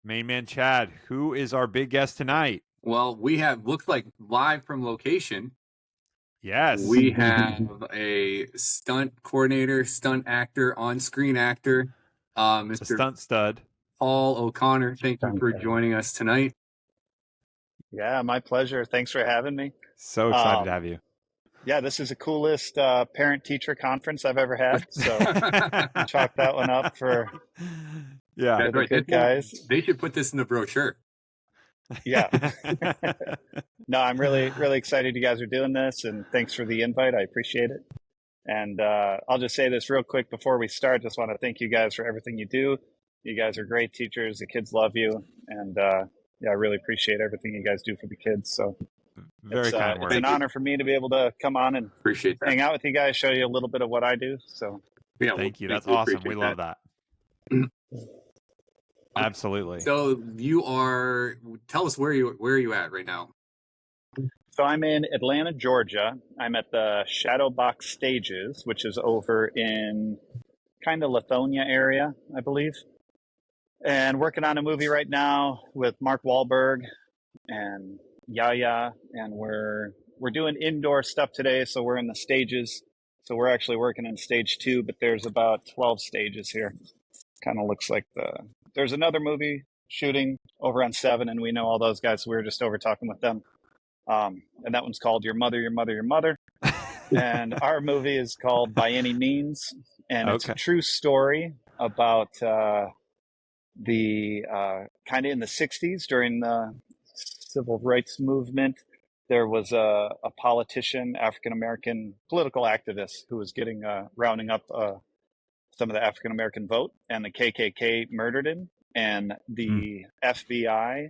Main man Chad, who is our big guest tonight? Well, we have looks like live from location. Yes. We have a stunt coordinator, stunt actor, on-screen actor, It's a Mr. stunt stud. Paul O'Connor. Thank you for joining us tonight. Yeah, my pleasure. Thanks for having me. So excited to have you. Yeah, this is the coolest parent-teacher conference I've ever had. So chalk that one up for Yeah. the good guys. They should put this in the brochure. Yeah. No, I'm really excited you guys are doing this, and thanks for the invite. I appreciate it. And I'll just say this real quick before we start. Just want to thank you guys for everything you do. You guys are great teachers. The kids love you. And yeah, I really appreciate everything you guys do for the kids. So Very kind it's words. an honor for me to be able to come on and Appreciate that. hang out with you guys, show you a little bit of what I do. So Yeah, Thank you. That's awesome. We love that. Absolutely. So tell us where are you at right now? So I'm in Atlanta, Georgia. I'm at the Shadowbox Stages, which is over in kind of Lithonia area, I believe. And working on a movie right now with Mark Wahlberg and Yaya, and we're doing indoor stuff today, so we're in the stages. So we're actually working in stage 2, but there's about 12 stages here. Kind of looks like there's another movie shooting over on 7, and we know all those guys, so we were just over talking with them. And that one's called Your Mother, Your Mother, Your Mother. And our movie is called By Any Means, and it's a true story about the kind of in the 60s during the civil rights movement. There was a politician, African-American political activist, who was getting rounding up some of the African-American vote, and the KKK murdered him, and the FBI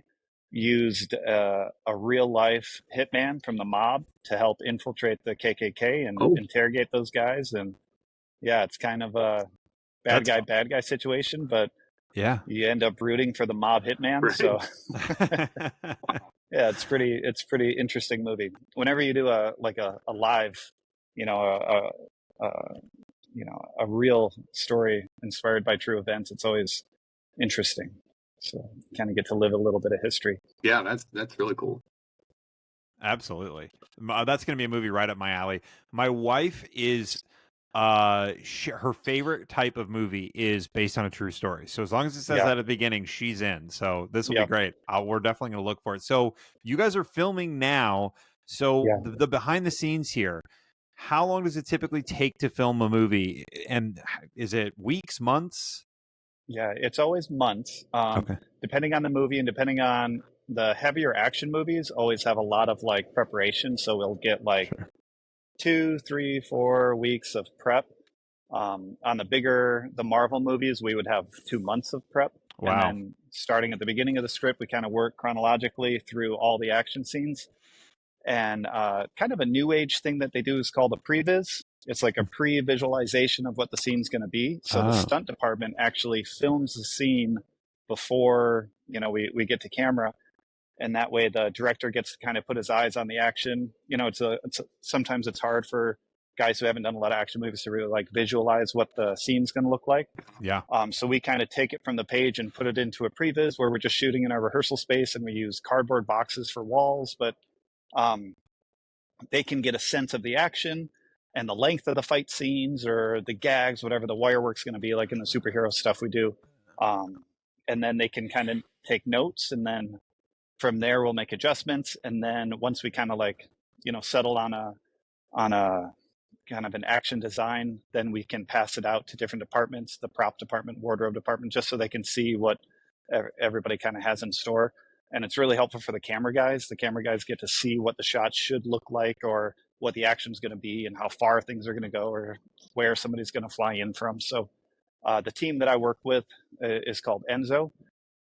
used a real-life hitman from the mob to help infiltrate the KKK and interrogate those guys. And yeah, it's kind of a bad guy situation, but yeah, you end up rooting for the mob hitman. Right. So yeah, it's pretty interesting movie. Whenever you do a live, a real story inspired by true events, it's always interesting. So kind of get to live a little bit of history. Yeah, that's really cool. Absolutely. That's going to be a movie right up my alley. My wife is her favorite type of movie is based on a true story. So as long as it says that at the beginning, she's in. So this will be great. We're definitely going to look for it. So you guys are filming now. So the behind the scenes here, how long does it typically take to film a movie? And is it weeks, months? Yeah, it's always months. Depending on the movie and depending on the heavier action movies, always have a lot of like preparation. So we'll get like 2, 3, 4 weeks of prep. On the Marvel movies, we would have 2 months of prep. Wow. And then starting at the beginning of the script, we kind of work chronologically through all the action scenes. And kind of a new age thing that they do is called a previs. It's like a pre-visualization of what the scene's going to be. So the stunt department actually films the scene before, we get to camera. And that way the director gets to kind of put his eyes on the action. Sometimes it's hard for guys who haven't done a lot of action movies to really like visualize what the scene's going to look like. Yeah. So we kind of take it from the page and put it into a previs where we're just shooting in our rehearsal space, and we use cardboard boxes for walls, but they can get a sense of the action and the length of the fight scenes or the gags, whatever the wire work's going to be like in the superhero stuff we do. And then they can kind of take notes, and then from there we'll make adjustments. And then once we kind of like, settle on a kind of an action design, then we can pass it out to different departments, the prop department, wardrobe department, just so they can see what everybody kind of has in store. And it's really helpful for the camera guys. The camera guys get to see what the shot should look like, or what the action's going to be, and how far things are going to go, or where somebody's going to fly in from. So the team that I work with is called Enzo,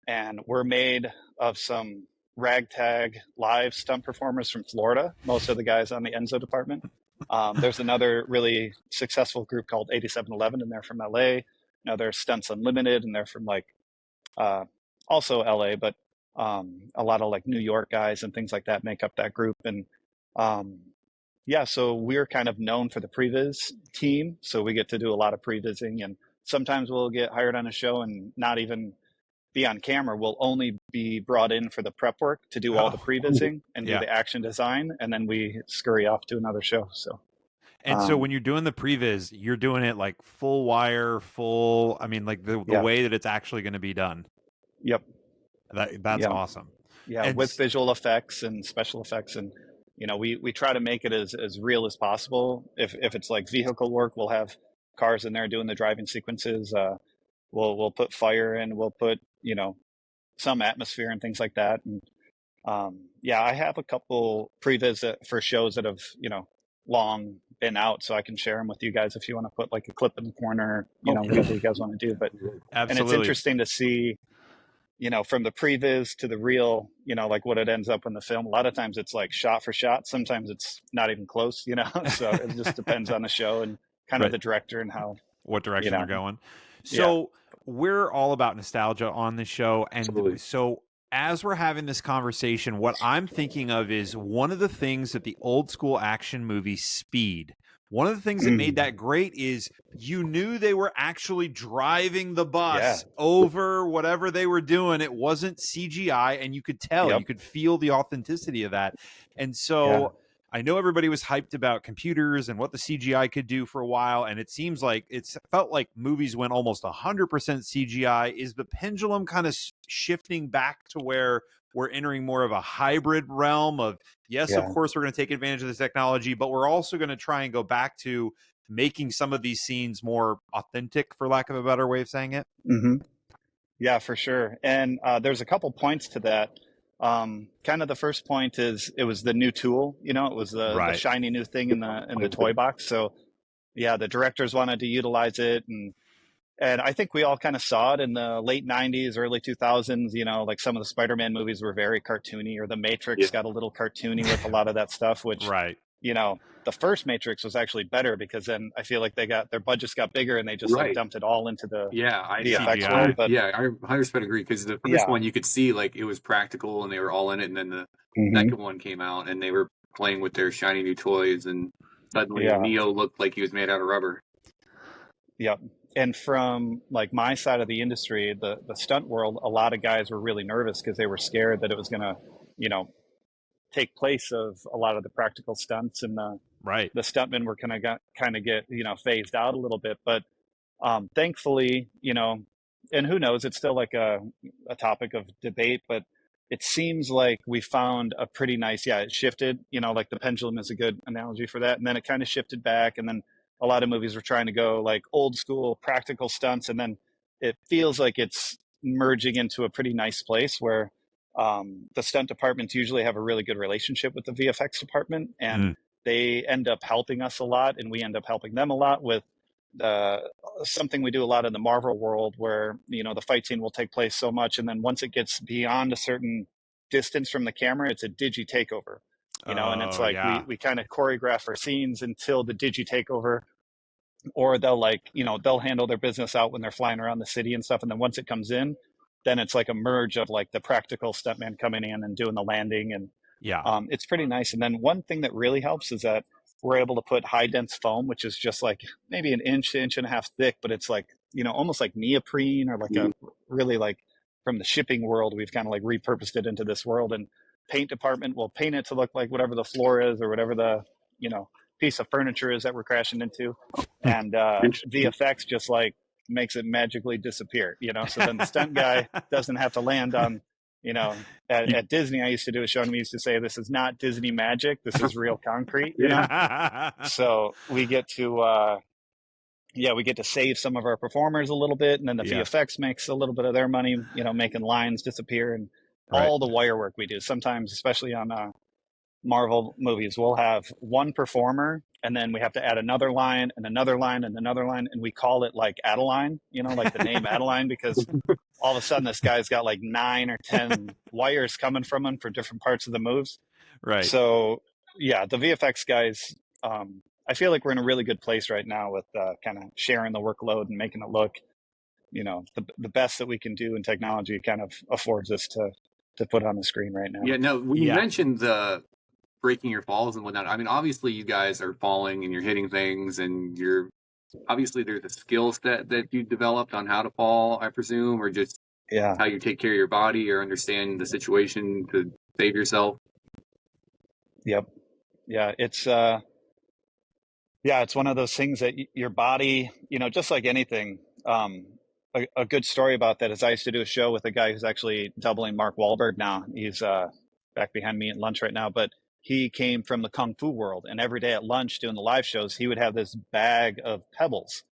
and we're made of some ragtag live stunt performers from Florida. Most of the guys on the Enzo department. There's another really successful group called 8711, and they're from LA. There's Stunts Unlimited, and they're from also LA, but a lot of like New York guys and things like that make up that group. And so we're kind of known for the previs team. So we get to do a lot of prevising, and sometimes we'll get hired on a show and not even be on camera will only be brought in for the prep work to do all the pre-vising and do yeah. the action design, and then we scurry off to another show. So, And so when you're doing the previs, you're doing it like full wire, full. I mean, like the Yeah. way that it's actually going to be done. Yep. That's awesome. Yeah, And with visual effects and special effects, and we try to make it as real as possible. If it's like vehicle work, we'll have cars in there doing the driving sequences. We'll put fire in. We'll put some atmosphere and things like that. And yeah, I have a couple previs for shows that have long been out, so I can share them with you guys if you want to put like a clip in the corner, whatever you guys want to do. But absolutely. And it's interesting to see, from the previs to the real, like what it ends up in the film. A lot of times it's like shot for shot. Sometimes it's not even close, so it just depends on the show and kind of the director and what direction they're going. So we're all about nostalgia on the show. And so as we're having this conversation, what I'm thinking of is one of the things that the old school action movie Speed, one of the things that made that great is you knew they were actually driving the bus over whatever they were doing. It wasn't CGI, and you could tell, you could feel the authenticity of that. And so I know everybody was hyped about computers and what the CGI could do for a while, and it seems like it felt like movies went almost 100% CGI. Is the pendulum kind of shifting back to where we're entering more of a hybrid realm of, of course, we're going to take advantage of this technology, but we're also going to try and go back to making some of these scenes more authentic, for lack of a better way of saying it? Mm-hmm. Yeah, for sure. And there's a couple points to that. Kind of the first point is it was the new tool, it was the shiny new thing in the toy box. So yeah, the directors wanted to utilize it, and I think we all kind of saw it in the late 90s, early 2000s, like some of the Spider-Man movies were very cartoony, or the Matrix got a little cartoony with a lot of that stuff, which, the first Matrix was actually better because then I feel like their budgets got bigger and they just like dumped it all into the effects world. But I 100% agree, because the first one you could see like it was practical and they were all in it, and then the second one came out and they were playing with their shiny new toys, and suddenly Neo looked like he was made out of rubber. Yep. And from like my side of the industry, the stunt world, a lot of guys were really nervous because they were scared that it was going to, take place of a lot of the practical stunts, and the stuntmen were going to kind of get, phased out a little bit. But thankfully, and who knows, it's still like a topic of debate, but it seems like we found a pretty nice, it shifted, like the pendulum is a good analogy for that. And then it kind of shifted back, and then a lot of movies were trying to go like old school practical stunts, and then it feels like it's merging into a pretty nice place where the stunt departments usually have a really good relationship with the VFX department, and they end up helping us a lot, and we end up helping them a lot with something we do a lot in the Marvel world, where the fight scene will take place so much, and then once it gets beyond a certain distance from the camera, it's a digi takeover. And it's like we kind of choreograph our scenes until the digi takeover, or they'll handle their business out when they're flying around the city and stuff, and then once it comes in, then it's like a merge of like the practical stuntman coming in and doing the landing, and it's pretty nice. And then one thing that really helps is that we're able to put high dense foam, which is just like maybe an inch and a half thick, but it's like almost like neoprene, or like a really like from the shipping world, we've kind of like repurposed it into this world. And paint department will paint it to look like whatever the floor is, or whatever the piece of furniture is that we're crashing into, and VFX just like makes it magically disappear, so then the stunt guy doesn't have to land on, at Disney, I used to do a show, and we used to say, this is not Disney magic, this is real concrete, so we get to save some of our performers a little bit, and then the VFX makes a little bit of their money, making lines disappear, and all the wire work we do. Sometimes, especially on Marvel movies, we'll have one performer, and then we have to add another line and another line and another line, and we call it like Adeline, like the name Adeline, because all of a sudden this guy's got like 9 or 10 wires coming from him for different parts of the moves. So the VFX guys, I feel like we're in a really good place right now with kind of sharing the workload and making it look, the best that we can do, and technology kind of affords us to put on the screen right now. When you mentioned the breaking your falls and whatnot, I mean, obviously you guys are falling and you're hitting things, and obviously there's a skill set that you developed on how to fall, I presume, or just Yeah. how you take care of your body or understand the situation to save yourself. Yep. Yeah. It's one of those things that your body, just like anything. A good story about that is I used to do a show with a guy who's actually doubling Mark Wahlberg now. He's back behind me at lunch right now, but he came from the Kung Fu world. And every day at lunch doing the live shows, he would have this bag of pebbles.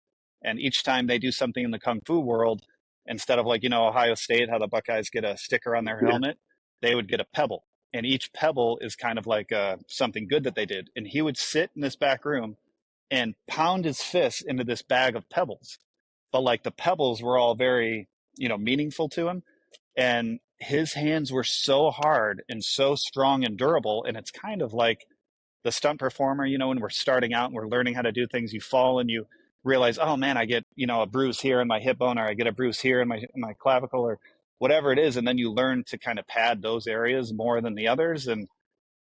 And each time they do something in the Kung Fu world, instead of like, Ohio State, how the Buckeyes get a sticker on their helmet, they would get a pebble. And each pebble is kind of like something good that they did. And he would sit in this back room and pound his fist into this bag of pebbles. But like the pebbles were all very, meaningful to him. And his hands were so hard and so strong and durable. And it's kind of like the stunt performer, when we're starting out and we're learning how to do things, you fall and you realize, oh man, I get, a bruise here in my hip bone, or I get a bruise here in my clavicle, or whatever it is. And then you learn to kind of pad those areas more than the others. And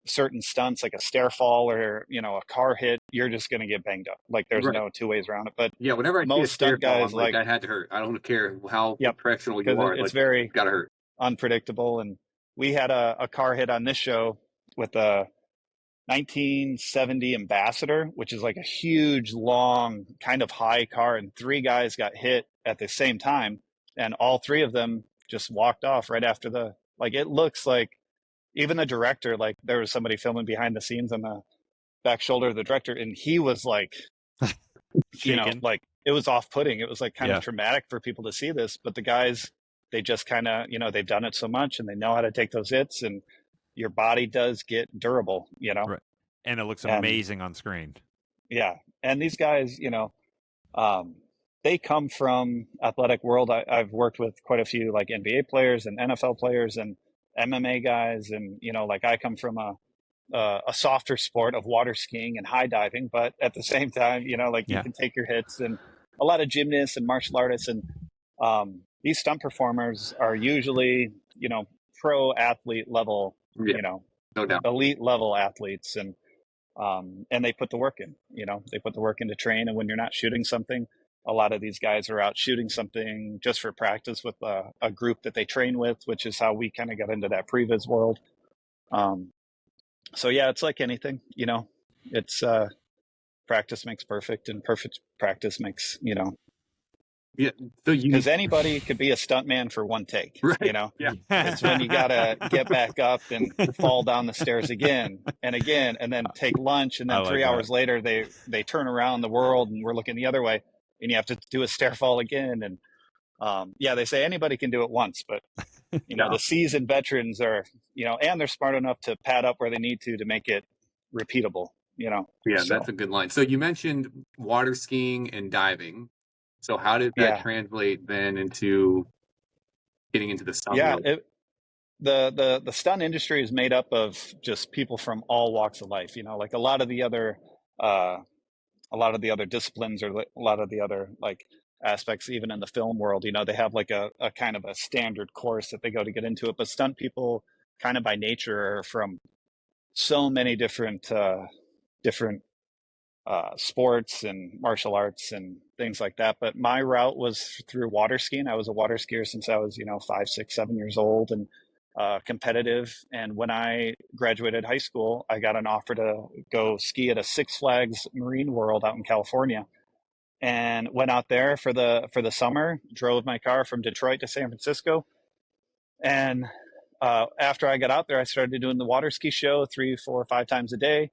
certain stunts like a stair fall or a car hit, you're just going to get banged up. Like there's no two ways around it. But yeah, whenever I see a stair fall, I'm like, that had to hurt. I don't care how professional you are. It's very gotta hurt, unpredictable. And we had a car hit on this show with a 1970 Ambassador, which is like a huge, long, kind of high car, and 3 guys got hit at the same time, and all 3 of them just walked off right after it looks like even the director, like there was somebody filming behind the scenes on the back shoulder of the director, and he was like, like it was off-putting. It was like kind of traumatic for people to see this, but the guys, they just kind of, they've done it so much and they know how to take those hits, and your body does get durable, Right. And it looks amazing on screen. Yeah. And these guys, they come from athletic world. I've worked with quite a few like NBA players and NFL players and MMA guys. And, like I come from a softer sport of water skiing and high diving, but at the same time, you can take your hits, and a lot of gymnasts and martial artists. And these stunt performers are usually, pro athlete level, no doubt, elite level athletes. And they put the work in, they put the work in to train. And when you're not shooting something, a lot of these guys are out shooting something just for practice with a group that they train with, which is how we kind of got into that previs world. So yeah, it's like anything, it's practice makes perfect, and perfect practice makes, yeah. So because anybody could be a stuntman for one take, right. Yeah. It's when you gotta get back up and fall down the stairs again, and then take lunch, and then 3 hours later they turn around the world and we're looking the other way, and you have to do a stair fall again. And they say anybody can do it once, but the seasoned veterans are, and they're smart enough to pad up where they need to make it repeatable. Yeah, that's a good line. So you mentioned water skiing and diving. So how did that translate then into getting into the stunt? Yeah, the stunt industry is made up of just people from all walks of life. Like a lot of the other disciplines, or a lot of the other like aspects, even in the film world, they have like a kind of a standard course that they go to get into it. But stunt people, kind of by nature, are from so many different sports and martial arts and things like that. But my route was through water skiing. I was a water skier since I was, 5, 6, 7 years old, and competitive. And when I graduated high school, I got an offer to go ski at a Six Flags Marine World out in California, and went out there for the summer, drove my car from Detroit to San Francisco. And after I got out there, I started doing the water ski show 3, 4, 5 times a day.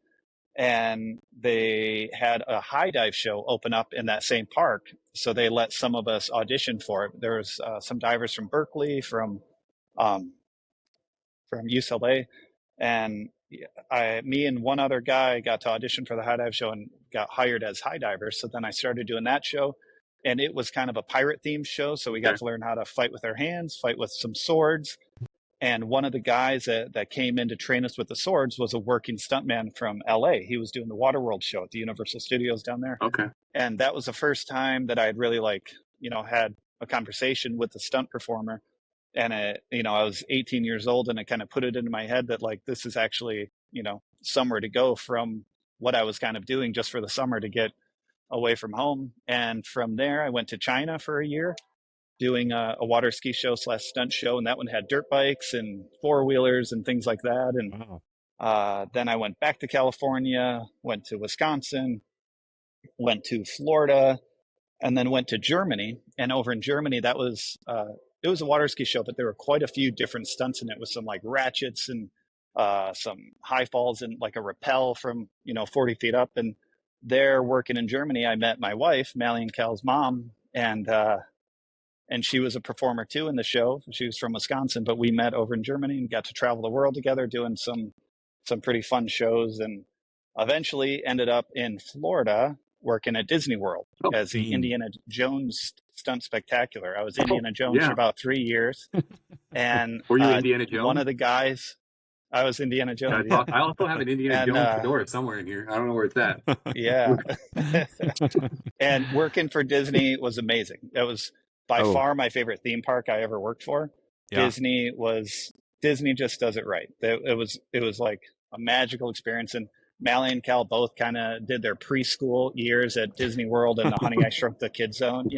And they had a high dive show open up in that same park. So they let some of us audition for it. There was some divers from Berkeley, from UCLA. And me and one other guy got to audition for the high dive show and got hired as high divers. So then I started doing that show. And it was kind of a pirate themed show. So we got to learn how to fight with our hands, fight with some swords. And one of the guys that came in to train us with the swords was a working stuntman from LA. He was doing the Waterworld show at the Universal Studios down there. Okay. And that was the first time that I had really had a conversation with the stunt performer. And I was 18 years old, and I kind of put it into my head that like, this is actually, somewhere to go from what I was kind of doing just for the summer to get away from home. And from there, I went to China for a year doing a water ski show / stunt show, and that one had dirt bikes and 4-wheelers and things like that. And then I went back to California, went to Wisconsin, went to Florida, and then went to Germany. And over in Germany, that was it was a water ski show, but there were quite a few different stunts in it, with some like ratchets and some high falls and like a rappel from 40 feet up. And there, working in Germany, I met my wife, Mally and Cal's mom, and she was a performer too in the show. She was from Wisconsin, but we met over in Germany and got to travel the world together, doing some pretty fun shows, and eventually ended up in Florida working at Disney World as the Indiana Jones stunt spectacular. I was Indiana Jones for about 3 years. And were you Indiana Jones? One of the guys, I was Indiana Jones. I also have an Indiana Jones fedora somewhere in here. I don't know where it's at. Yeah. And working for Disney was amazing. It was by far my favorite theme park I ever worked for. Yeah. Disney just does it right. It was like a magical experience. And Mally and Cal both kind of did their preschool years at Disney World and the Honey, I Shrunk the Kids zone.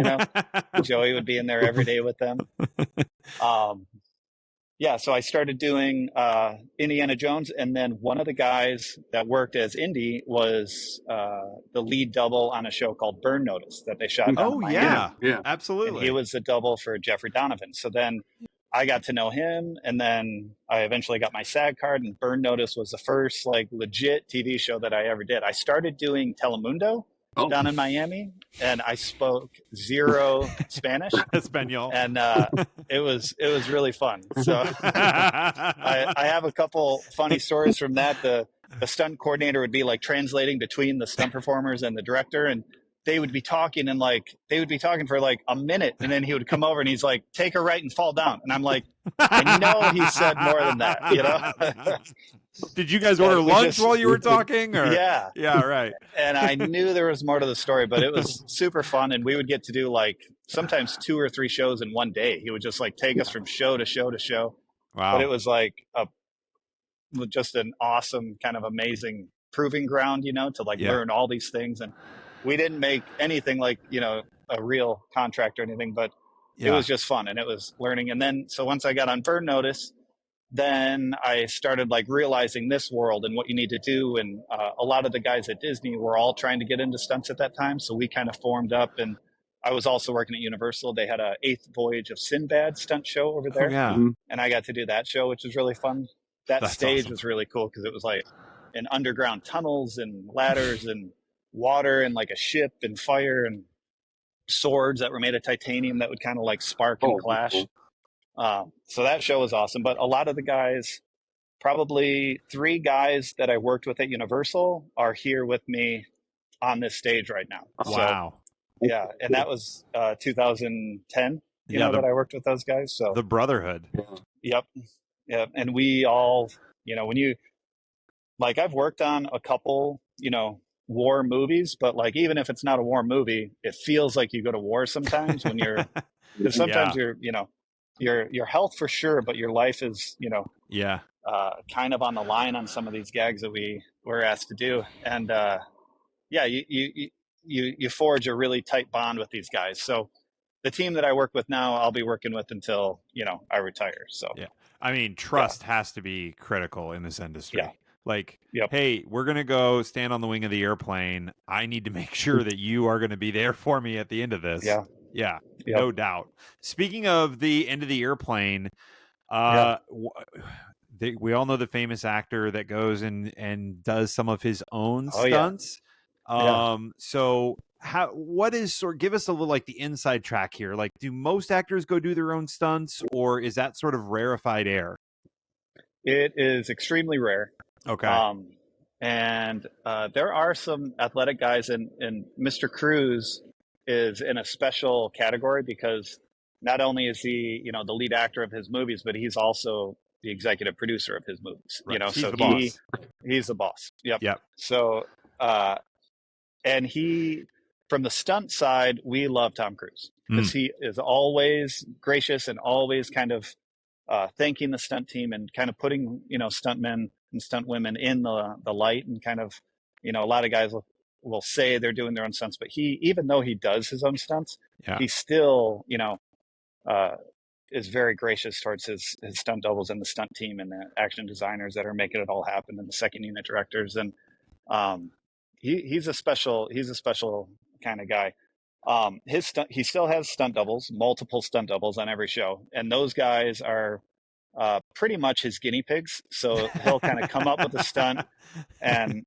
Joey would be in there every day with them. So I started doing Indiana Jones, and then one of the guys that worked as Indy was the lead double on a show called Burn Notice that they shot. Yeah, absolutely. And he was the double for Jeffrey Donovan. So then I got to know him, and then I eventually got my SAG card, and Burn Notice was the first like legit TV show that I ever did. I started doing Telemundo down in Miami, and I spoke zero Spanish, Espanol, and it was really fun. So I have a couple funny stories from that. The stunt coordinator would be like translating between the stunt performers and the director, and they would be talking for like a minute, and then he would come over and he's like, "Take a right and fall down," and I'm like, I know he said more than that, Did you guys order lunch while you were talking? Or? Yeah, right. And I knew there was more to the story, but it was super fun, and we would get to do like sometimes 2 or 3 shows in one day. He would just like take us from show to show to show. Wow! But it was like just an awesome, kind of amazing proving ground, to like learn all these things. And we didn't make anything like, a real contract or anything, but it was just fun, and it was learning. And then, so once I got on Burn Notice, then I started like realizing this world and what you need to do. And a lot of the guys at Disney were all trying to get into stunts at that time. So we kind of formed up, and I was also working at Universal. They had a 8th Voyage of Sinbad stunt show over there. And I got to do that show, which was really fun. That's stage awesome. Was really cool because it was like in underground tunnels and ladders and water and like a ship and fire and swords that were made of titanium that would kind of like spark and clash. Cool. So that show was awesome. But a lot of the guys, probably 3 guys that I worked with at Universal, are here with me on this stage right now. Wow. So, yeah. And that was 2010, that I worked with those guys. So the brotherhood. Yep. And we all, when you, like, I've worked on a couple, war movies, but like, even if it's not a war movie, it feels like you go to war sometimes when you're, because sometimes you're, your health for sure, but your life is, kind of on the line on some of these gags that we were asked to do. And you forge a really tight bond with these guys. So the team that I work with now, I'll be working with until, I retire. So I mean, trust has to be critical in this industry. Like, hey, we're going to go stand on the wing of the airplane. I need to make sure that you are going to be there for me at the end of this. Yeah, no doubt. Speaking of the end of the airplane, we all know the famous actor that goes and does some of his own stunts. So give us a little like the inside track here. Like, do most actors go do their own stunts, or is that sort of rarefied air? It is extremely rare. Okay. And there are some athletic guys, and Mr. Cruz is in a special category because not only is he, the lead actor of his movies, but he's also the executive producer of his movies. Right. He's so the boss. He's the boss. Yep. So, and he, from the stunt side, we love Tom Cruise because he is always gracious and always kind of thanking the stunt team and kind of putting, stuntmen and stunt women in the light, and kind of, a lot of guys will say they're doing their own stunts, but he, even though he does his own stunts, he still, is very gracious towards his stunt doubles and the stunt team and the action designers that are making it all happen, and the second unit directors. And he's a special kind of guy. He still has stunt doubles, multiple stunt doubles on every show, and those guys are pretty much his guinea pigs. So he'll kind of come up with a stunt, and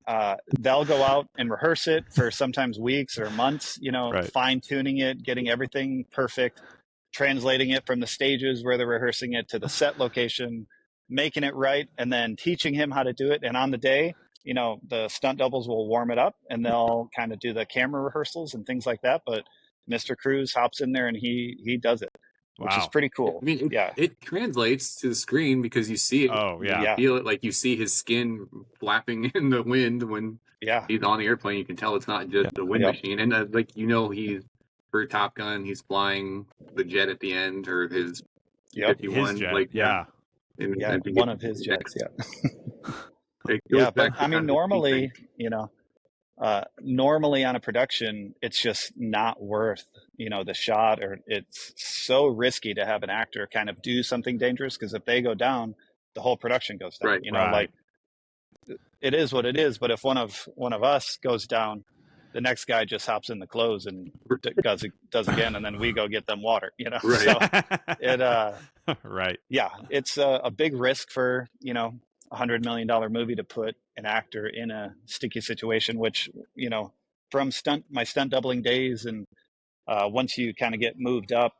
they'll go out and rehearse it for sometimes weeks or months, Right. fine tuning it, getting everything perfect, translating it from the stages where they're rehearsing it to the set location, making it right, and then teaching him how to do it. And on the day, the stunt doubles will warm it up and they'll kind of do the camera rehearsals and things like that. But Mr. Cruz hops in there and he does it, which is pretty cool. I mean, it translates to the screen because you see it. Oh, yeah. You feel it, like you see his skin flapping in the wind when he's on the airplane. You can tell it's not just the wind machine. And he's for Top Gun, he's flying the jet at the end, or his 51. His jet, and one of his jets, but I mean, normally on a production, it's just not worth, the shot, or it's so risky to have an actor kind of do something dangerous, because if they go down, the whole production goes down. Right. Like, it is what it is. But if one of us goes down, the next guy just hops in the clothes and does again, and then we go get them water. Right. So it right. Yeah, it's a big risk for $100 million movie to put an actor in a sticky situation, which, from my stunt doubling days, and once you kind of get moved up,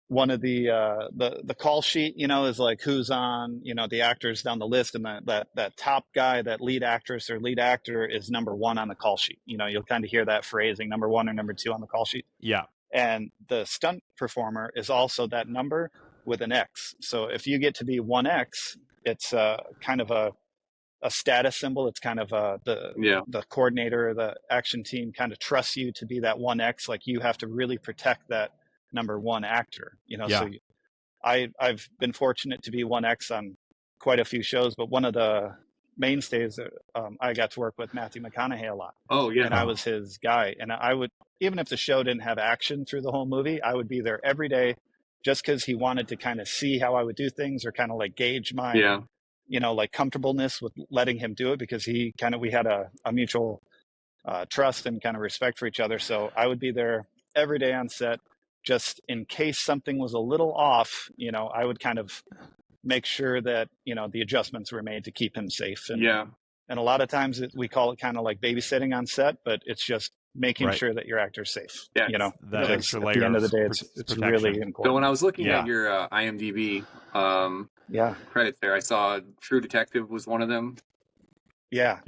one of the call sheet, is like who's on, the actors down the list, and that top guy, that lead actress or lead actor, is number one on the call sheet. You'll kind of hear that phrasing, number one or number two on the call sheet. Yeah. And the stunt performer is also that number with an X. So if you get to be 1X, it's kind of a status symbol. It's kind of the coordinator or the action team kind of trusts you to be that 1X. Like, you have to really protect that number one actor. So I've been fortunate to be 1X on quite a few shows, but one of the mainstays, I got to work with Matthew McConaughey a lot. Oh yeah. And I was his guy, and I would, even if the show didn't have action through the whole movie, I would be there every day, just because he wanted to kind of see how I would do things, or kind of like gauge my, like comfortableness with letting him do it, because we had a mutual trust and kind of respect for each other. So I would be there every day on set, just in case something was a little off. I would kind of make sure that, the adjustments were made to keep him safe. And a lot of times we call it kind of like babysitting on set, but it's just making sure that your actor's safe. Yeah, that extra layer. At the end of the day, it's really important. So when I was looking at your IMDb credits there, I saw True Detective was one of them. Yeah.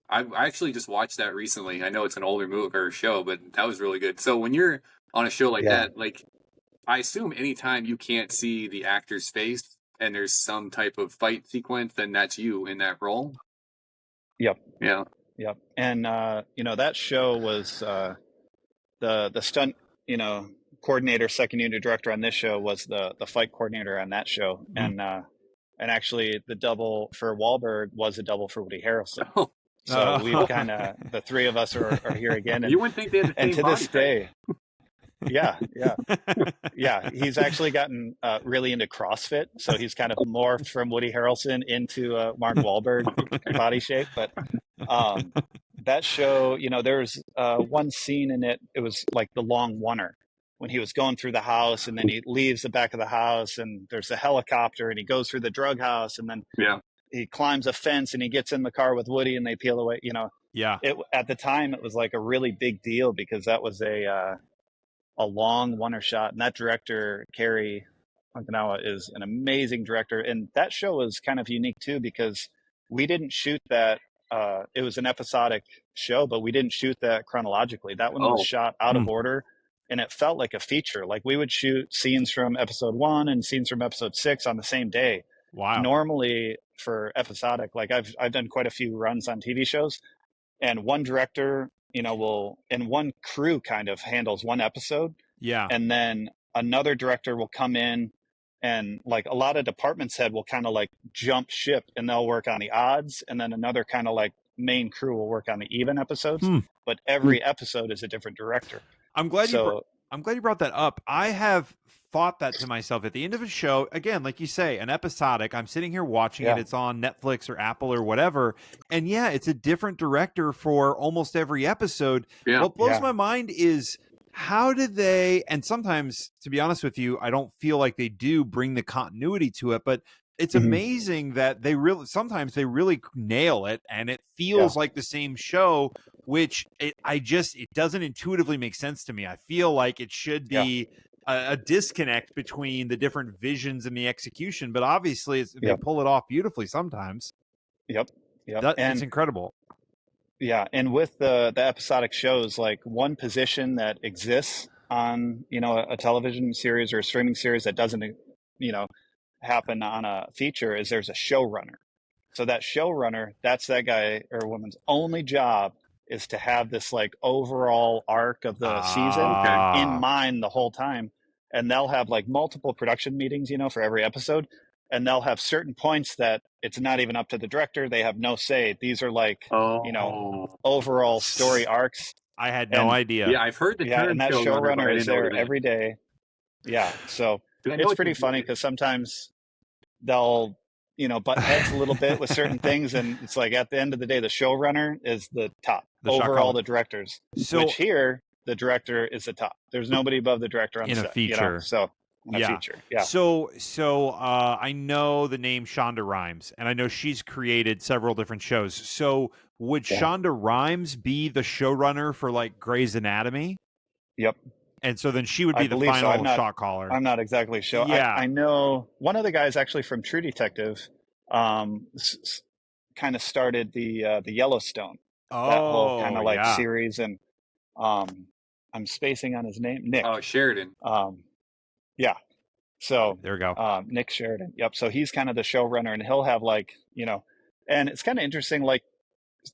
I actually just watched that recently. I know it's an older movie or show, but that was really good. So when you're on a show like that, like, I assume anytime you can't see the actor's face and there's some type of fight sequence, then that's you in that role. Yep. Yeah. Yep. And that show was the stunt coordinator, second unit director on this show was the fight coordinator on that show. Mm-hmm. And actually the double for Wahlberg was a double for Woody Harrelson. Oh. So we've kind of, the three of us are here again. And you wouldn't think they had the same and to body this day. Yeah. He's actually gotten really into CrossFit, so he's kind of morphed from Woody Harrelson into Mark Wahlberg body shape. But that show, there's one scene in it. It was like the long oneer, when he was going through the house, and then he leaves the back of the house, and there's a helicopter, and he goes through the drug house, and then he climbs a fence, and he gets in the car with Woody, and they peel away. At the time, it was like a really big deal, because that was a long oneer shot, and that director, Cary McConaughey, is an amazing director. And that show was kind of unique too, because we didn't shoot that. It was an episodic show, but we didn't shoot that chronologically. That one was shot out of order, and it felt like a feature. Like, we would shoot scenes from episode 1 and scenes from episode 6 on the same day. Wow. Normally for episodic, like I've done quite a few runs on TV shows, and one director, and one crew kind of handles one episode. Yeah. And then another director will come in, and like a lot of departments head will kind of like jump ship, and they'll work on the odds. And then another kind of like main crew will work on the even episodes. But every episode is a different director. I'm glad I'm glad you brought that up. I have thought that to myself at the end of a show. Again, like you say, an episodic. I'm sitting here watching it. It's on Netflix or Apple or whatever. And yeah, it's a different director for almost every episode. Yeah. What blows my mind is how did they, and sometimes, to be honest with you, I don't feel like they do bring the continuity to it, but it's amazing that sometimes they really nail it and it feels like the same show, which it doesn't intuitively make sense to me. I feel like it should be a disconnect between the different visions and the execution, but obviously they pull it off beautifully sometimes. And it's incredible. Yeah, and with the episodic shows, like one position that exists on, a television series or a streaming series that doesn't, happen on a feature is there's a showrunner. So that showrunner, that's that guy or woman's only job is to have this like overall arc of the season in mind the whole time. And they'll have like multiple production meetings, for every episode. And they'll have certain points that it's not even up to the director. They have no say. These are like, overall story arcs. I had no idea. Yeah, I've heard the term and that showrunner is there every day. Yeah, so it's pretty funny because sometimes they'll, butt heads a little bit with certain things, and it's like at the end of the day, the showrunner is the top over all the directors. Which here, the director is the top. There's nobody above the director on in set, a feature. Feature. So I know the name Shonda Rhimes, and I know she's created several different shows. So would Shonda Rhimes be the showrunner for like Grey's Anatomy? Yep. And so then she would be the final shot caller. I'm not exactly sure. Yeah. I know one of the guys actually from True Detective kind of started the Yellowstone. That whole kind of like series. And I'm spacing on his name. Nick. Oh, Sheridan. Yeah. So there we go. Nick Sheridan. Yep. So he's kind of the showrunner, and he'll have like, and it's kind of interesting, like,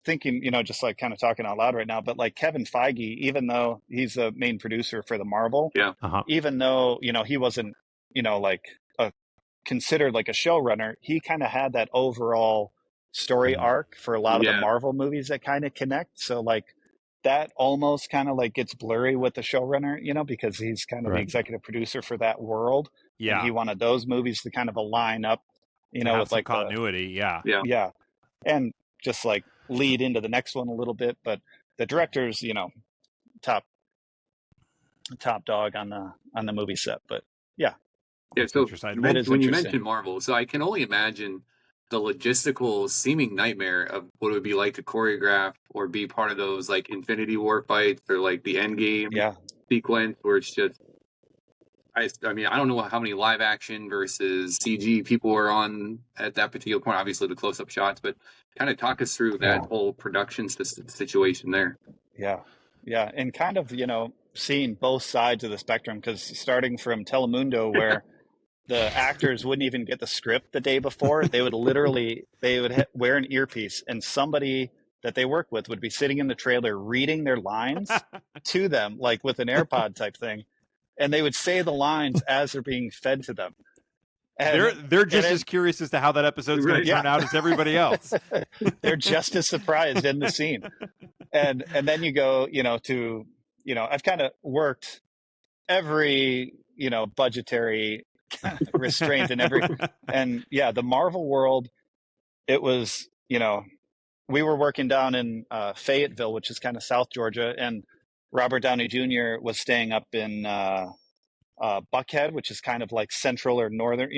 thinking, just like kind of talking out loud right now, but like Kevin Feige, even though he's the main producer for the Marvel, even though, he wasn't, like considered like a showrunner, he kind of had that overall story arc for a lot of the Marvel movies that kind of connect. So like that almost kind of like gets blurry with the showrunner, because he's kind of the executive producer for that world. Yeah. And he wanted those movies to kind of align up, with like continuity. Yeah. And just like lead into the next one a little bit, but the director's, top dog on the movie set. But so when you mentioned Marvel, so I can only imagine the logistical seeming nightmare of what it would be like to choreograph or be part of those like Infinity War fights or like the Endgame sequence where it's just I mean, I don't know how many live action versus CG people are on at that particular point. Obviously, the close-up shots, but kind of talk us through that whole production situation there. Yeah, and kind of seeing both sides of the spectrum, because starting from Telemundo, where the actors wouldn't even get the script the day before, they would wear an earpiece, and somebody that they work with would be sitting in the trailer reading their lines to them, like with an AirPod type thing. And they would say the lines as they're being fed to them. And they're just as curious as to how that episode's going to turn out as everybody else. They're just as surprised in the scene. And then you go, to, I've kind of worked every, budgetary restraint and the Marvel world, it was, we were working down in Fayetteville, which is kind of South Georgia, and Robert Downey Jr. was staying up in Buckhead, which is kind of like central or northern.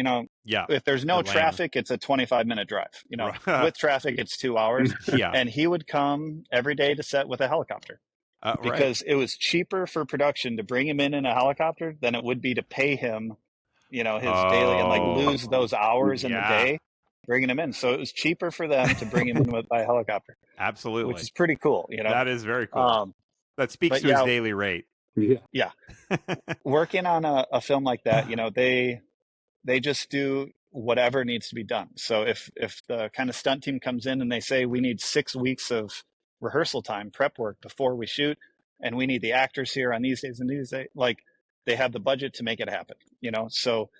If there's no traffic, it's a 25-minute drive. With traffic, it's 2 hours. And he would come every day to set with a helicopter because it was cheaper for production to bring him in a helicopter than it would be to pay him, his daily and like lose those hours in the day bringing him in. So it was cheaper for them to bring him in by helicopter. Absolutely, which is pretty cool. That is very cool. That speaks to his daily rate. Yeah. Working on a film like that, they just do whatever needs to be done. So if the kind of stunt team comes in and they say we need 6 weeks of rehearsal time, prep work before we shoot, and we need the actors here on these days and these days, like they have the budget to make it happen, So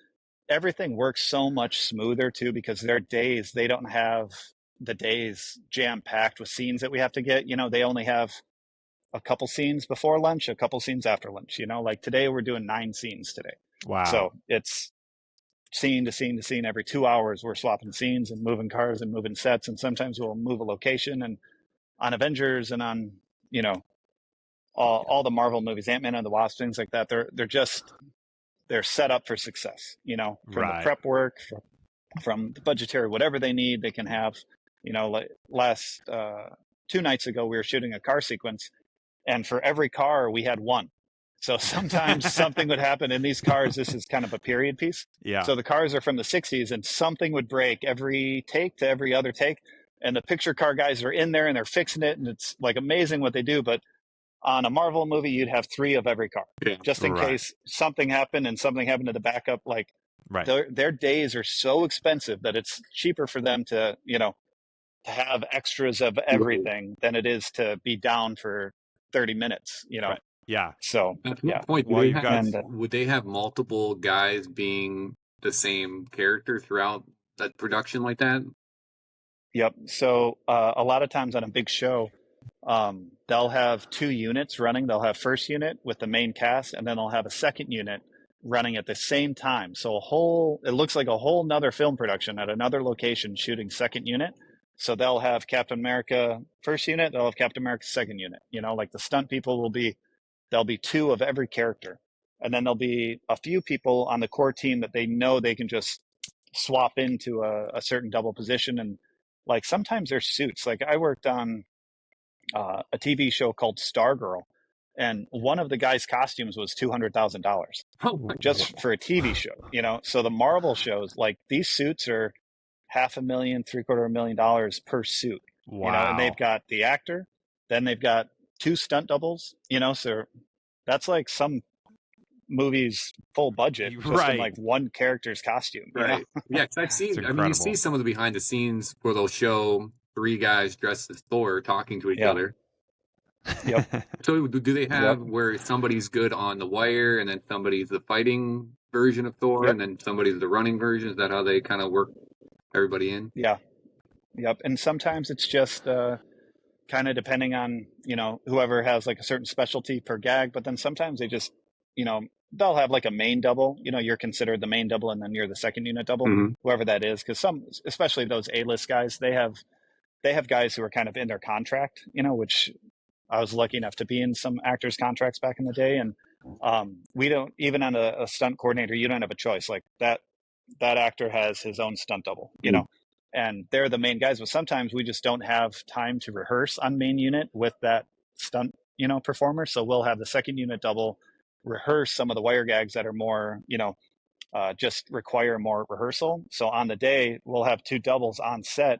everything works so much smoother too, because their days, they don't have the days jam packed with scenes that we have to get. They only have a couple scenes before lunch, a couple scenes after lunch. Like today we're doing 9 scenes today. Wow. So it's scene to scene to scene. Every 2 hours we're swapping scenes and moving cars and moving sets, and sometimes we'll move a location. And on Avengers and on all the Marvel movies, Ant-Man and the Wasp, things like that, they're set up for success, from the prep work, from the budgetary, whatever they need, they can have. Like last 2 nights ago, we were shooting a car sequence, and for every car we had one. So sometimes something would happen in these cars. This is kind of a period piece. Yeah. So the cars are from the 60s, and something would break every take to every other take. And the picture car guys are in there and they're fixing it. And it's like amazing what they do. But on a Marvel movie, you'd have 3 of every car, just in case something happened and something happened to the backup. Like their days are so expensive that it's cheaper for them to, to have extras of everything than it is to be down for 30 minutes, Right. Yeah. So at what point would they have multiple guys being the same character throughout that production like that? Yep. So a lot of times on a big show, they'll have 2 units running. They'll have first unit with the main cast, and then they'll have a second unit running at the same time. So it looks like a whole nother film production at another location shooting second unit. So they'll have Captain America first unit, they'll have Captain America second unit. Like the stunt people there'll be 2 of every character. And then there'll be a few people on the core team that they know they can just swap into a certain double position. And like sometimes there's suits. Like I worked on a TV show called Stargirl, and one of the guys' costumes was $200,000 just for a TV show. So the Marvel shows, like these suits are $500,000, $750,000 per suit. Wow. And they've got the actor, then they've got 2 stunt doubles. So that's like some movies full budget just in like one character's costume. Right. Yeah, because I've seen. I mean, you see some of the behind the scenes where they'll show 3 guys dressed as Thor talking to each other. Yep. So do they have where somebody's good on the wire and then somebody's the fighting version of Thor and then somebody's the running version? Is that how they kind of work everybody in? Yeah. Yep. And sometimes it's just kind of depending on, whoever has like a certain specialty per gag, but then sometimes they just, they'll have like a main double, you're considered the main double and then you're the second unit double, whoever that is. Cause especially those A-list guys, they have guys who are kind of in their contract, which I was lucky enough to be in some actors' contracts back in the day. And we don't, even on a stunt coordinator, you don't have a choice. Like that actor has his own stunt double, and they're the main guys. But sometimes we just don't have time to rehearse on main unit with that stunt, performer. So we'll have the second unit double rehearse some of the wire gags that are more, just require more rehearsal. So on the day, we'll have 2 doubles on set.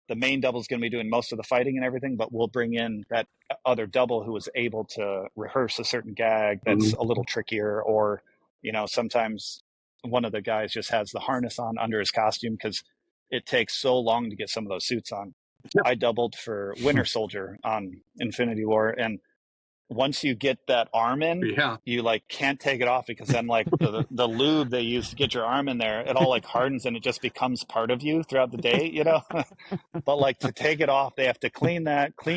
The main double is going to be doing most of the fighting and everything, but we'll bring in that other double who is able to rehearse a certain gag that's a little trickier, or, sometimes one of the guys just has the harness on under his costume because it takes so long to get some of those suits on. I doubled for Winter Soldier on Infinity War, and once you get that arm in, you like can't take it off, because then like the lube they use to get your arm in there, it all like hardens and it just becomes part of you throughout the day, But like to take it off, they have to clean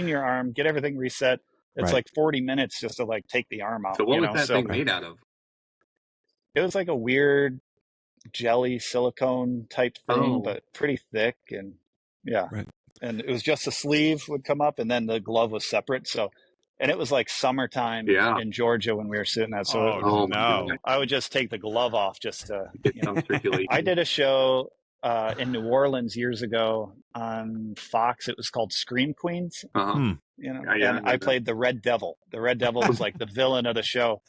your arm, get everything reset. It's like 40 minutes just to like take the arm out. So what was that thing made out of? It was like a weird jelly silicone type thing, but pretty thick, and and it was just the sleeve would come up and then the glove was separate. So, and it was like summertime in Georgia when we were sitting at. So I would just take the glove off just to get some circulation. I did a show in New Orleans years ago on Fox. It was called Scream Queens. And I played the Red Devil. The Red Devil was like the villain of the show.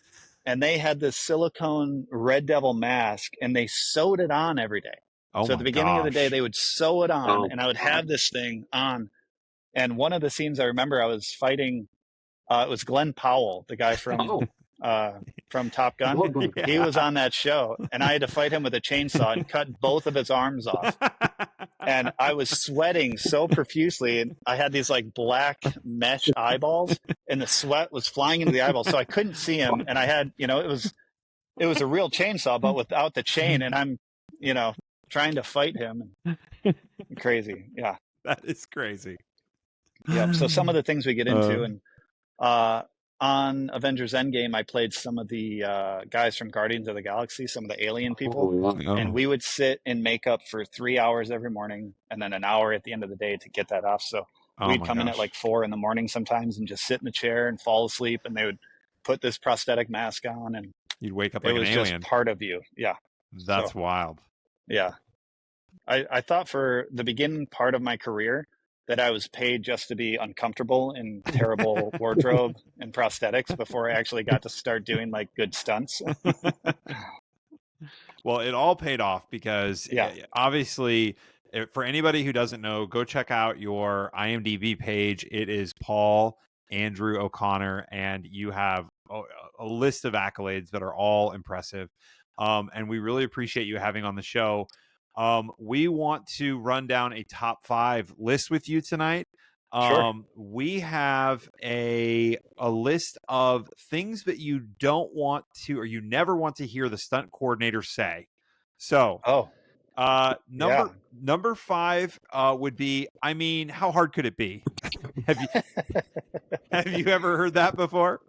And they had this silicone Red Devil mask, and they sewed it on every day. So at the beginning of the day, they would sew it on, and I would have this thing on. And one of the scenes I remember, I was fighting. It was Glenn Powell, the guy from Top Gun. He was on that show, and I had to fight him with a chainsaw and cut both of his arms off. And I was sweating so profusely, and I had these like black mesh eyeballs, and the sweat was flying into the eyeballs, so I couldn't see him. And I had, it was a real chainsaw, but without the chain, and I'm, trying to fight him. Crazy, yeah. That is crazy. Yeah. So some of the things we get into, and on Avengers Endgame, I played some of the guys from Guardians of the Galaxy, some of the alien people. And we would sit in makeup for 3 hours every morning and then an hour at the end of the day to get that off. So we'd come in at like 4 a.m. sometimes and just sit in the chair and fall asleep. And they would put this prosthetic mask on and you'd wake up like an alien. It was just part of you. Yeah. That's wild. Yeah. I thought for the beginning part of my career that I was paid just to be uncomfortable in terrible wardrobe and prosthetics before I actually got to start doing like good stunts. Well, it all paid off because obviously, for anybody who doesn't know, go check out your IMDb page. It is Paul Andrew O'Connor, and you have a list of accolades that are all impressive. And we really appreciate you having on the show. We want to run down a top 5 list with you tonight. Sure. We have a list of things that you don't want to, or you never want to hear the stunt coordinator say. So, number 5 would be, I mean, how hard could it be? Have you ever heard that before?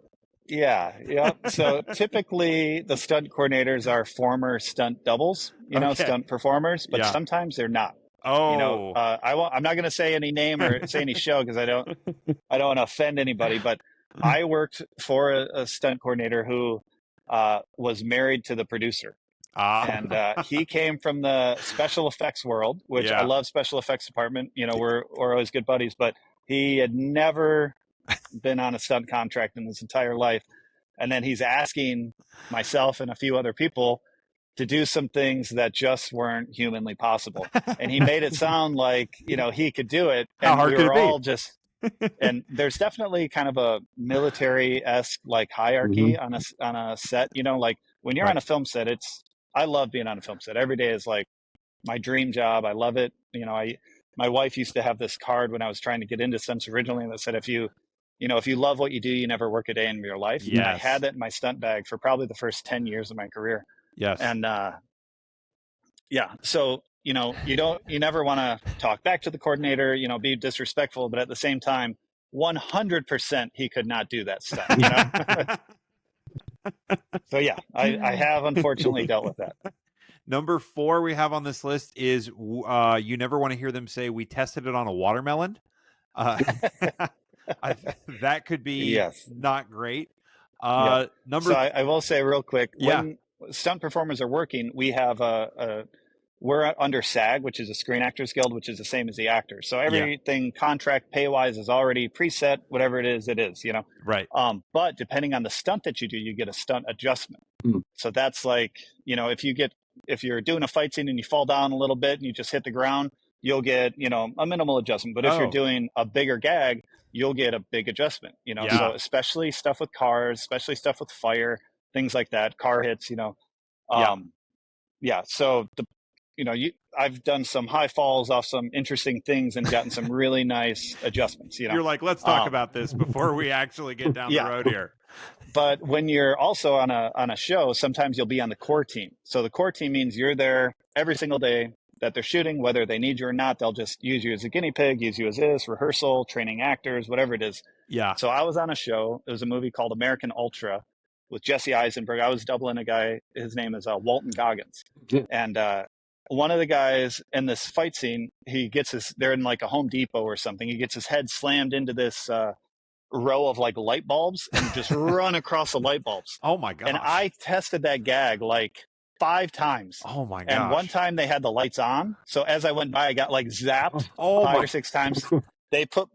Yeah. So typically the stunt coordinators are former stunt doubles, stunt performers, but sometimes they're not. Oh, I'm not going to say any name or say any show because I don't want to offend anybody, but I worked for a stunt coordinator who was married to the producer. And he came from the special effects world, which I love special effects department. We're always good buddies, but he had never been on a stunt contract in his entire life. And then he's asking myself and a few other people to do some things that just weren't humanly possible. And he made it sound like, he could do it. And how hard we could were it be? all just, and there's definitely kind of a military-esque like hierarchy on a set, like when you're on a film set, I love being on a film set. Every day is like my dream job. I love it. My wife used to have this card when I was trying to get into stunts originally that said, if you love what you do, you never work a day in your life. Yes. And I had that in my stunt bag for probably the first 10 years of my career. Yes. And so, you never want to talk back to the coordinator, be disrespectful, but at the same time, 100% he could not do that stunt, So I have unfortunately dealt with that. Number 4 we have on this list is you never want to hear them say we tested it on a watermelon. That could be not great. So I will say real quick, when stunt performers are working, we have we're under SAG, which is a Screen Actors Guild, which is the same as the actors. So everything contract pay wise is already preset. Whatever it is, Right. But depending on the stunt that you do, you get a stunt adjustment. So that's like, if you're doing a fight scene and you fall down a little bit and you just hit the ground, you'll get, a minimal adjustment. But if you're doing a bigger gag, you'll get a big adjustment, So especially stuff with cars, especially stuff with fire, things like that, car hits, So I've done some high falls off some interesting things and gotten some really nice adjustments, You're like, let's talk about this before we actually get down the road here. But when you're also on a show, sometimes you'll be on the core team. So the core team means you're there every single day that they're shooting, whether they need you or not. They'll just use you as a guinea pig, use you as this, rehearsal, training actors, whatever it is. Yeah. So I was on a show. It was a movie called American Ultra with Jesse Eisenberg. I was doubling a guy. His name is Walton Goggins. And one of the guys in this fight scene, they're in like a Home Depot or something. He gets his head slammed into this row of like light bulbs and just run across the light bulbs. Oh my gosh. And I tested that gag like 5 times. Oh my gosh. And one time they had the lights on. So as I went by, I got like zapped 5 or 6 times. They put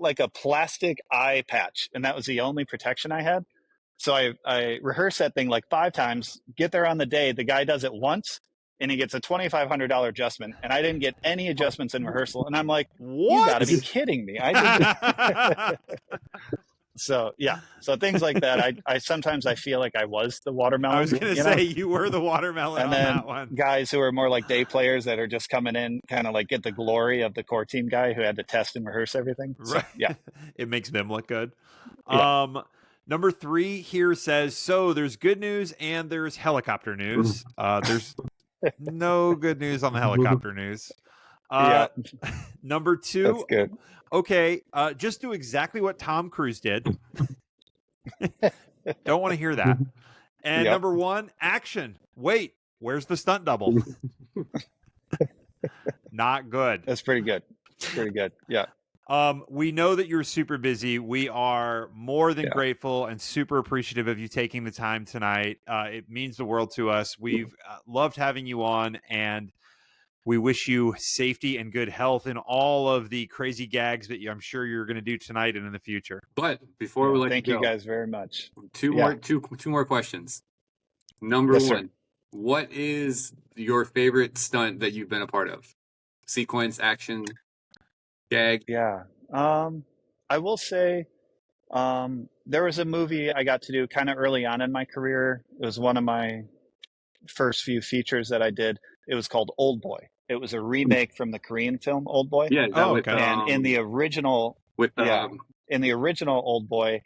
like a plastic eye patch, and that was the only protection I had. So I rehearsed that thing like 5 times, get there on the day. The guy does it once and he gets a $2,500 adjustment. And I didn't get any adjustments in rehearsal. And I'm like, what? You gotta be kidding me. So things like that. I sometimes I feel like I was the watermelon. I was going to say you were the watermelon and on then that one. Guys who are more like day players that are just coming in, kind of like get the glory of the core team guy who had to test and rehearse everything. So, right. It makes them look good. Yeah. Number 3 here says, so there's good news and there's helicopter news. There's no good news on the helicopter news. Number 2. That's good. Okay, just do exactly what Tom Cruise did. Don't want to hear that. And number 1, action. Wait, where's the stunt double? Not good. That's pretty good. Pretty good. Yeah. We know that you're super busy. We are more than grateful and super appreciative of you taking the time tonight. It means the world to us. We've loved having you on, and we wish you safety and good health in all of the crazy gags that I'm sure you're going to do tonight and in the future. But before we let thank you guys very much. Two more questions. Number 1, what is your favorite stunt that you've been a part of? Sequence, action, gag? Yeah. I will say there was a movie I got to do kind of early on in my career. It was one of my first few features that I did. It was called Old Boy. It was a remake from the Korean film Old Boy. Yeah. And in the original, in the original Old Boy,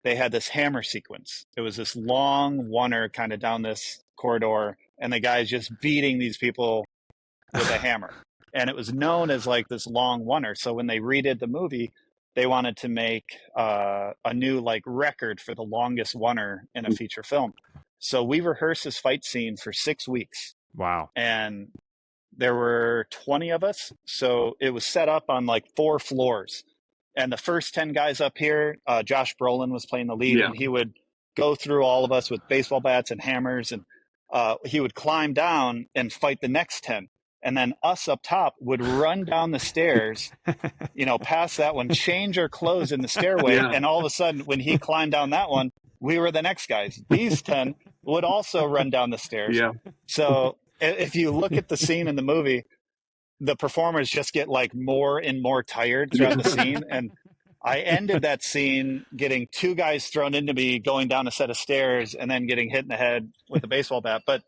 they had this hammer sequence. It was this long oneer kind of down this corridor, and the guy's just beating these people with a hammer. And it was known as like this long oneer. So when they redid the movie, they wanted to make a new like record for the longest oneer in a feature film. So we rehearsed this fight scene for 6 weeks. Wow. And there were 20 of us. So it was set up on like 4 floors. And the first 10 guys up here, Josh Brolin was playing the lead, and he would go through all of us with baseball bats and hammers. And he would climb down and fight the next 10. And then us up top would run down the stairs, past that one, change our clothes in the stairway. And all of a sudden, when he climbed down that one, we were the next guys. These 10 would also run down the stairs. Yeah. So if you look at the scene in the movie, the performers just get like more and more tired throughout the scene. And I ended that scene getting 2 guys thrown into me going down a set of stairs and then getting hit in the head with a baseball bat. But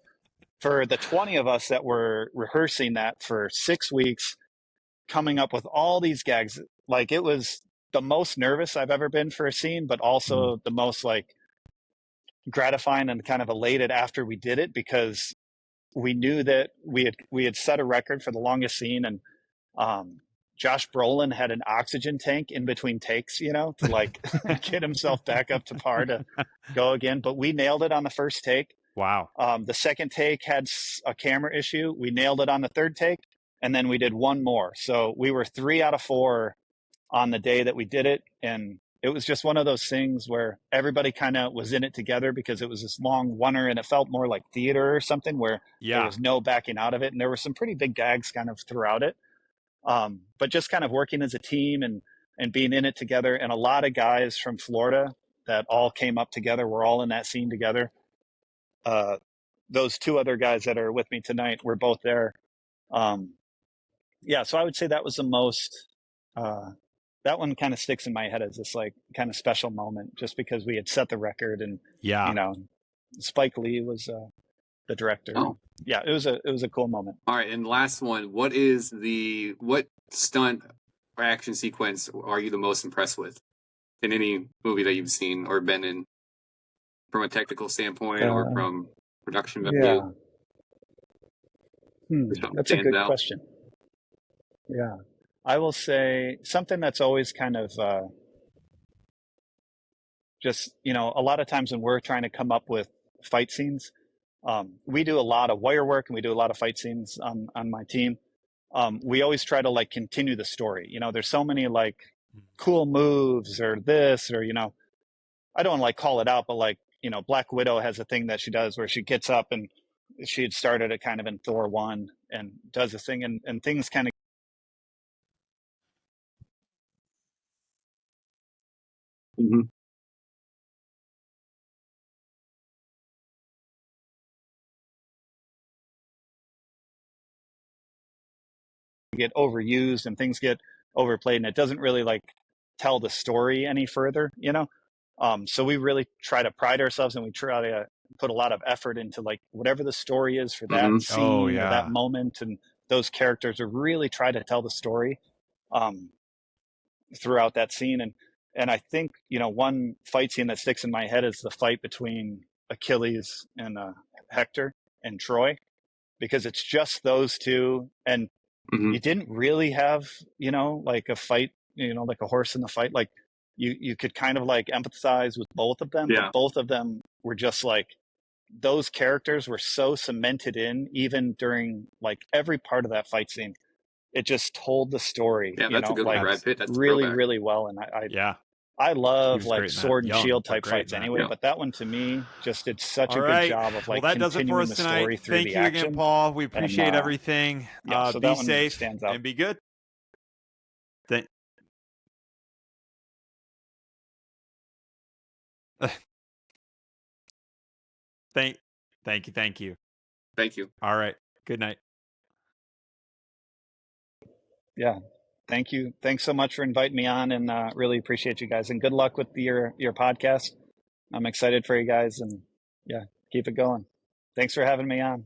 for the 20 of us that were rehearsing that for 6 weeks, coming up with all these gags, like it was the most nervous I've ever been for a scene, but also the most like gratifying and kind of elated after we did it, because we knew that we had set a record for the longest scene. And Josh Brolin had an oxygen tank in between takes, to like get himself back up to par to go again. But we nailed it on the first take. Wow. The second take had a camera issue. We nailed it on the third take, and then we did one more. So we were 3 out of 4 on the day that we did it. And it was just one of those things where everybody kind of was in it together, because it was this long oneer and it felt more like theater or something where there was no backing out of it. And there were some pretty big gags kind of throughout it. But just kind of working as a team and being in it together. And a lot of guys from Florida that all came up together. We're all in that scene together. Those 2 other guys that are with me tonight were both there. So I would say that was the most, that one kind of sticks in my head as this like kind of special moment, just because we had set the record, and Spike Lee was the director. Oh. Yeah, it was a cool moment. All right, and last one, what stunt or action sequence are you the most impressed with in any movie that you've seen or been in, from a technical standpoint or from production value? That's a good question. Yeah. I will say something that's always kind of just, a lot of times when we're trying to come up with fight scenes, we do a lot of wire work and we do a lot of fight scenes on my team. We always try to like continue the story. There's so many like cool moves or this, or, I don't like call it out, but like, Black Widow has a thing that she does where she gets up, and she had started it kind of in Thor 1 and does a thing, and things kind of get overused and things get overplayed, and it doesn't really like tell the story any further, so we really try to pride ourselves, and we try to put a lot of effort into like whatever the story is for that scene or that moment, and those characters are really try to tell the story throughout that scene. And I think, one fight scene that sticks in my head is the fight between Achilles and Hector and Troy, because it's just those 2, and you didn't really have, like a fight, like a horse in the fight. Like you could kind of like empathize with both of them, but both of them were just like, those characters were so cemented in, even during like every part of that fight scene. It just told the story, you know, a good like one, Brad Pitt. That's really, really well. And I love like sword and shield type fights anyway, but that one to me just did such a good job of like continuing the story through the action. Thank you again, Paul. We appreciate everything. So be safe and be good. Thank you. Thank you. All right. Good night. Yeah. Thank you. Thanks so much for inviting me on, and really appreciate you guys, and good luck with your podcast. I'm excited for you guys, and yeah, keep it going. Thanks for having me on.